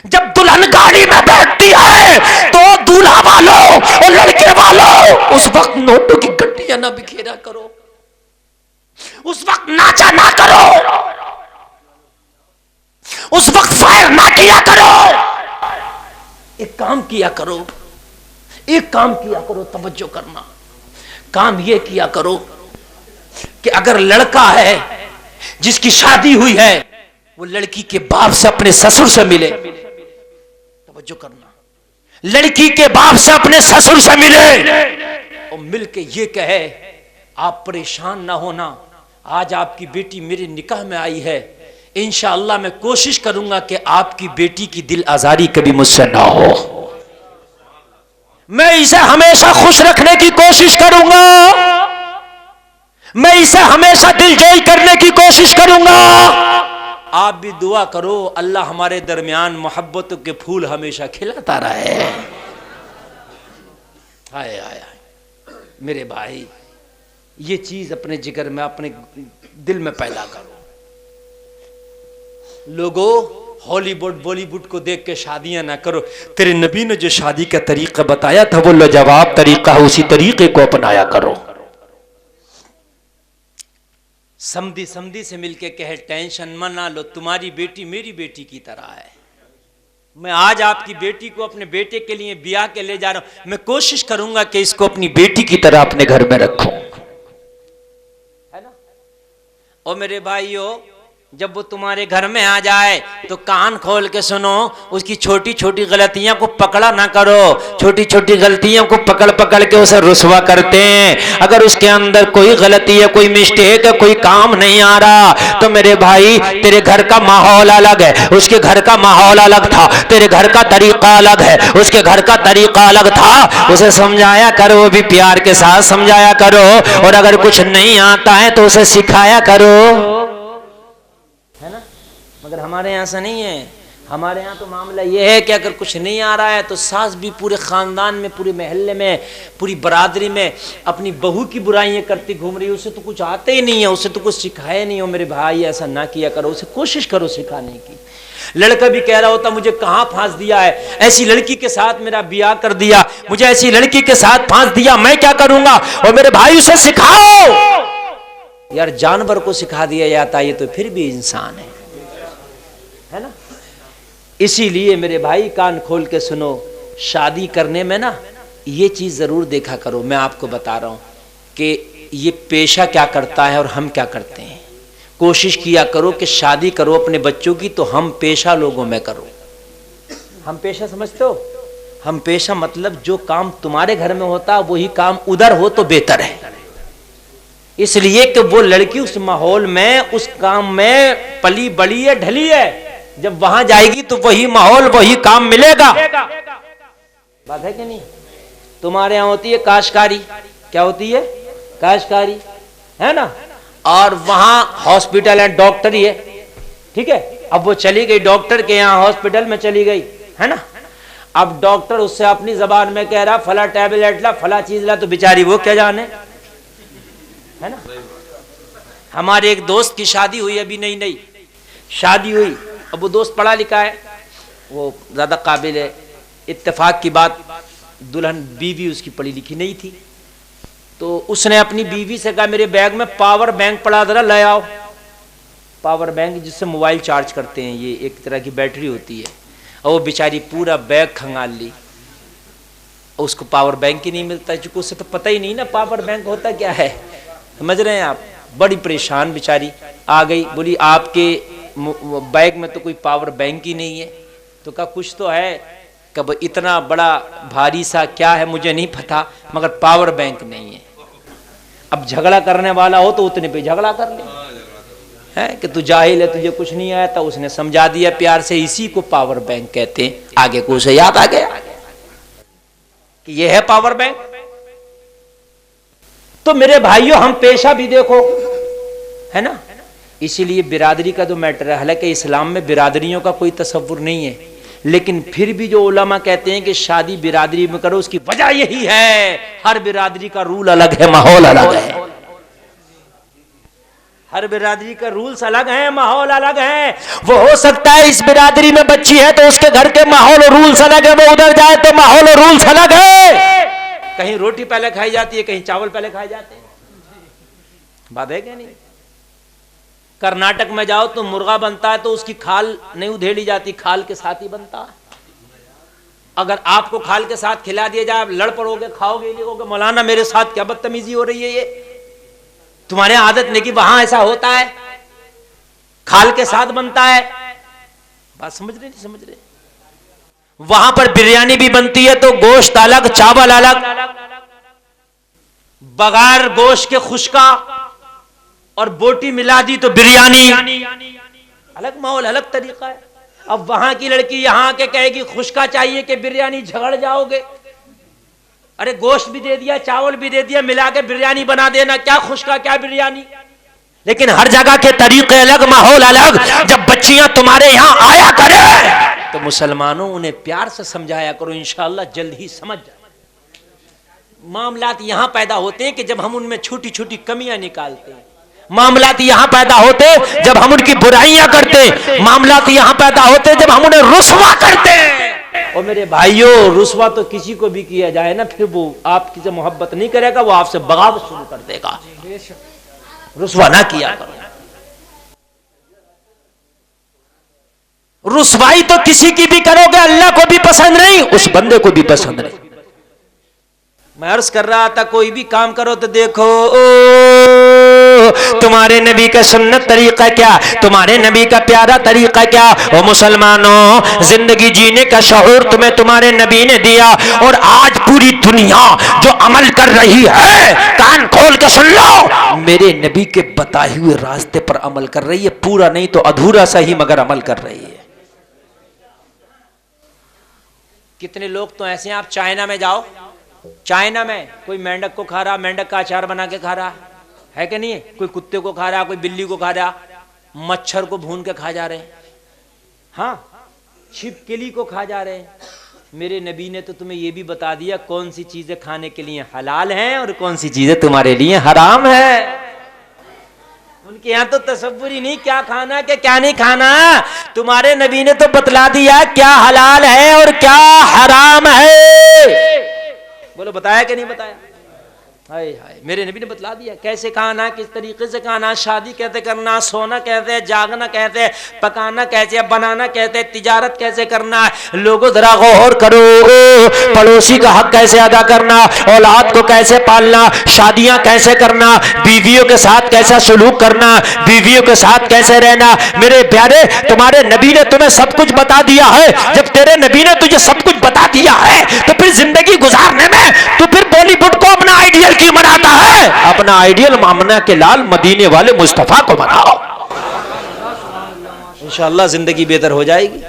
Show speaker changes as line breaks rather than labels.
जब दुल्हन गाड़ी में बैठती है तो दूल्हा वालों और लड़के वालों उस वक्त नोटों की गड्डियां ना बिखेरा करो, उस वक्त नाचा ना करो, उस वक्त फायर ना किया करो। एक काम किया करो, एक काम किया करो, तवज्जो करना। काम ये किया करो कि अगर लड़का है जिसकी शादी हुई है वो लड़की के बाप से अपने ससुर से मिले, तवज्जो करना, लड़की के बाप से अपने ससुर से मिले और मिल के ये कहे आप परेशान ना होना, आज आपकी बेटी मेरे निकाह में आई है, इंशाअल्लाह मैं कोशिश करूंगा कि आपकी बेटी की दिल आजारी कभी मुझसे ना हो, मैं इसे हमेशा खुश रखने की कोशिश करूंगा, मैं इसे हमेशा दिलजोई करने की कोशिश करूंगा। आप भी दुआ करो अल्लाह हमारे दरमियान मोहब्बतों के फूल हमेशा खिलाता रहे। हाय हाय मेरे भाई, ये चीज अपने जिगर में, अपने दिल में पैदा करो। लोगों, हॉलीवुड बॉलीवुड को देख के शादियां ना करो। तेरे नबी ने जो शादी का तरीका बताया था वो लाजवाब तरीका है, उसी तरीके को अपनाया करो। समधी समधी से मिलके कहे टेंशन मना लो, तुम्हारी बेटी मेरी बेटी की तरह है, मैं आज आपकी बेटी को अपने बेटे के लिए ब्याह के ले जा रहा हूं, मैं कोशिश करूंगा कि इसको अपनी बेटी की तरह अपने घर में रखूं, है ना। और मेरे भाइयों, जब वो तुम्हारे घर में आ जाए तो कान खोल के सुनो, उसकी छोटी छोटी गलतियां को पकड़ा ना करो, छोटी छोटी गलतियों को पकड़ पकड़ के उसे रुसवा करते हैं। अगर उसके अंदर कोई गलती है, कोई मिस्टेक है, कोई काम नहीं आ रहा तो मेरे भाई तेरे घर का माहौल अलग है, उसके घर का माहौल अलग था, तेरे घर का तरीका अलग है, उसके घर का तरीका अलग था। उसे समझाया करो, वो भी प्यार के साथ समझाया करो, और अगर कुछ नहीं आता है तो उसे सिखाया करो, है ना। मगर हमारे यहाँ ऐसा नहीं है। हमारे यहाँ तो मामला ये है कि अगर कुछ नहीं आ रहा है तो सास भी पूरे खानदान में, पूरे मोहल्ले में, पूरी बरादरी में अपनी बहू की बुराइयां करती घूम रही है, उसे तो कुछ आते ही नहीं है, उसे तो कुछ सिखाया नहीं हो। मेरे भाई ऐसा ना किया करो, उसे कोशिश करो सिखाने की। लड़का भी कह रहा होता मुझे कहाँ फांस दिया है, ऐसी लड़की के साथ मेरा ब्याह कर दिया, मुझे ऐसी लड़की के साथ फांस दिया, मैं क्या करूंगा। और मेरे भाई उसे सिखाओ यार, जानवर को सिखा दिया जाता है ये तो फिर भी इंसान है ना। इसीलिए मेरे भाई कान खोल के सुनो, शादी करने में ना ये चीज जरूर देखा करो। मैं आपको बता रहा हूं कि ये पेशा क्या करता है और हम क्या करते हैं। कोशिश किया करो कि शादी करो अपने बच्चों की तो हम पेशा लोगों में करो। हम पेशा समझते हो, हम पेशा मतलब जो काम तुम्हारे घर में होता वही काम उधर हो तो बेहतर है, इसलिए कि वो लड़की उस माहौल में, उस काम में पली बड़ी है, ढली है, जब वहां जाएगी तो वही माहौल, वही काम मिलेगा। बात है कि नहीं। तुम्हारे यहां होती है काश्तकारी, क्या होती है, काश्तकारी, है ना। और वहां हॉस्पिटल है, डॉक्टरी है, ठीक है। अब वो चली गई डॉक्टर के यहाँ, हॉस्पिटल में चली गई, है ना। अब डॉक्टर उससे अपनी जबान में कह रहा फला टैबलेट ला, फला चीज ला, तो बेचारी वो क्या जाने, है ना। हमारे एक दोस्त की शादी हुई, अभी नई नई शादी हुई। अब वो दोस्त पढ़ा लिखा है, वो ज्यादा काबिल है। इत्तेफाक की बात, दुल्हन बीवी उसकी पढ़ी लिखी नहीं थी, तो उसने अपनी बीवी से कहा मेरे बैग में पावर बैंक पड़ा, जरा ले आओ। पावर बैंक जिससे मोबाइल चार्ज करते हैं, ये एक तरह की बैटरी होती है। और वो बेचारी पूरा बैग खंगाल ली, उसको पावर बैंक ही नहीं मिलता, क्योंकि उससे तो पता ही नहीं ना पावर बैंक होता क्या है, समझ रहे हैं आप। बड़ी परेशान बेचारी आ गई, बोली आपके बैग में तो कोई पावर बैंक ही नहीं है। तो कहा कुछ तो है, कब इतना बड़ा भारी सा क्या है मुझे नहीं पता, मगर पावर बैंक नहीं है। अब झगड़ा करने वाला हो तो उतने पे झगड़ा कर ले, है कि तू जाहिल है, तुझे कुछ नहीं आया था। उसने समझा दिया प्यार से, इसी को पावर बैंक कहते हैं। आगे को उसे याद आ गया कि ये है पावर बैंक। तो मेरे भाइयों हम पेशा भी देखो, है ना। इसीलिए बिरादरी का जो मैटर है, हालांकि इस्लाम में बिरादरियों का कोई तसव्वुर नहीं है, लेकिन फिर भी जो उलमा कहते हैं कि शादी बिरादरी में करो, उसकी वजह यही है हर बिरादरी का रूल अलग है, माहौल अलग है। हर बिरादरी का रूल्स अलग हैं, माहौल अलग है। वो हो सकता है इस बिरादरी में बच्ची है तो उसके घर के माहौल और रूल्स अलग है, वो उधर जाए तो माहौल और रूल्स अलग है। कहीं रोटी पहले खाई जाती है, कहीं चावल पहले खाए जाते हैं। बात है क्या नहीं? कर्नाटक में जाओ तो मुर्गा बनता है तो उसकी खाल नहीं उधेड़ी जाती, खाल के साथ ही बनता है। अगर आपको खाल के साथ खिला दिया जाए, लड़ पड़ोगे, खाओगे, लिखोगे, मौलाना मेरे साथ क्या बदतमीजी हो रही है, ये तुम्हारे आदत नहीं कि वहां ऐसा होता है, खाल के साथ बनता है। बात समझ रहे नहीं समझ रहे? वहां पर बिरयानी भी बनती है तो गोश्त अलग, चावल अलग, बगैर गोश्त के खुश्का और बोटी मिला दी तो बिरयानी। अलग माहौल, अलग तरीका है। अब वहां की लड़की यहां के कहेगी खुश्का चाहिए कि बिरयानी, झगड़ जाओगे। अरे गोश्त भी दे दिया, चावल भी दे दिया, मिला के बिरयानी बना देना, क्या खुश्का क्या बिरयानी। लेकिन हर जगह के तरीके अलग, माहौल अलग। जब बच्चियां तुम्हारे यहां आया करे तो मुसलमानों उन्हें प्यार से समझाया करो, इंशाअल्लाह जल्द ही समझ जाए। मामलात यहां पैदा होते हैं कि जब हम उनमें छोटी छोटी कमियां निकालते हैं। मामलात यहां पैदा होते जब हम उनकी बुराइयां करते। मामलात यहां पैदा होते जब हम उन्हें रुस्वा करते। और मेरे भाइयों, रुस्वा तो किसी को भी किया जाए ना, फिर वो आपकी से मोहब्बत नहीं करेगा, वो आपसे बगावत शुरू कर देगा। रुस्वा ना किया करो। रुस्वाई तो किसी की भी करोगे, अल्लाह को भी पसंद नहीं, उस बंदे को भी पसंद नहीं। मैं अर्ज कर रहा था, कोई भी काम करो तो देखो तुम्हारे नबी का सुन्नत तरीका क्या, तुम्हारे नबी का प्यारा तरीका क्या। ओ मुसलमानों, जिंदगी जीने का शऊर तुम्हें तुम्हारे नबी ने दिया। और आज पूरी दुनिया जो अमल कर रही है, कान खोल के सुन लो, मेरे नबी के बताए हुए रास्ते पर अमल कर रही है। पूरा नहीं तो अधूरा सा ही, मगर अमल कर रही है। कितने लोग तो ऐसे हैं, आप चाइना में जाओ, चाइना में कोई मेंढक को खा रहा, मेंढक का अचार बना के खा रहा है कि नहीं है? कोई कुत्ते को खा रहा, कोई बिल्ली को खा रहा, मच्छर को भून के खा जा रहे हैं, हाँ, छिपकली को खा जा रहे हैं। मेरे नबी ने तो तुम्हें यह भी बता दिया कौन सी चीजें खाने के लिए हलाल हैं और कौन सी चीजें तुम्हारे लिए हराम है। उनके यहाँ तो तसव्वुर ही नहीं क्या खाना के क्या नहीं खाना। तुम्हारे नबी ने तो बतला दिया क्या हलाल है और क्या हराम है। बोलो बताया कि नहीं बताया? हाय हाय, मेरे नबी ने बतला दिया कैसे खाना, किस तरीके से खाना, शादी कैसे करना, सोना कैसे, जागना कैसे, पकाना कैसे, बनाना कैसे, तिजारत कैसे करना। लोगों जरा गौर करो, पड़ोसी का हक कैसे अदा करना, औलाद को कैसे पालना, शादियां कैसे करना, बीवियों के साथ कैसा सलूक करना, बीवियों के साथ कैसे रहना। मेरे प्यारे, तुम्हारे नबी ने तुम्हें सब कुछ बता दिया है। जब तेरे नबी ने तुझे सब कुछ बता दिया है तो फिर जिंदगी गुजारने में तू फिर बॉलीवुड को अपना आइडियल क्यों बनाता है? अपना आइडियल मामना के लाल मदीने वाले मुस्तफा को बनाओ, इंशाअल्लाह जिंदगी बेहतर हो जाएगी।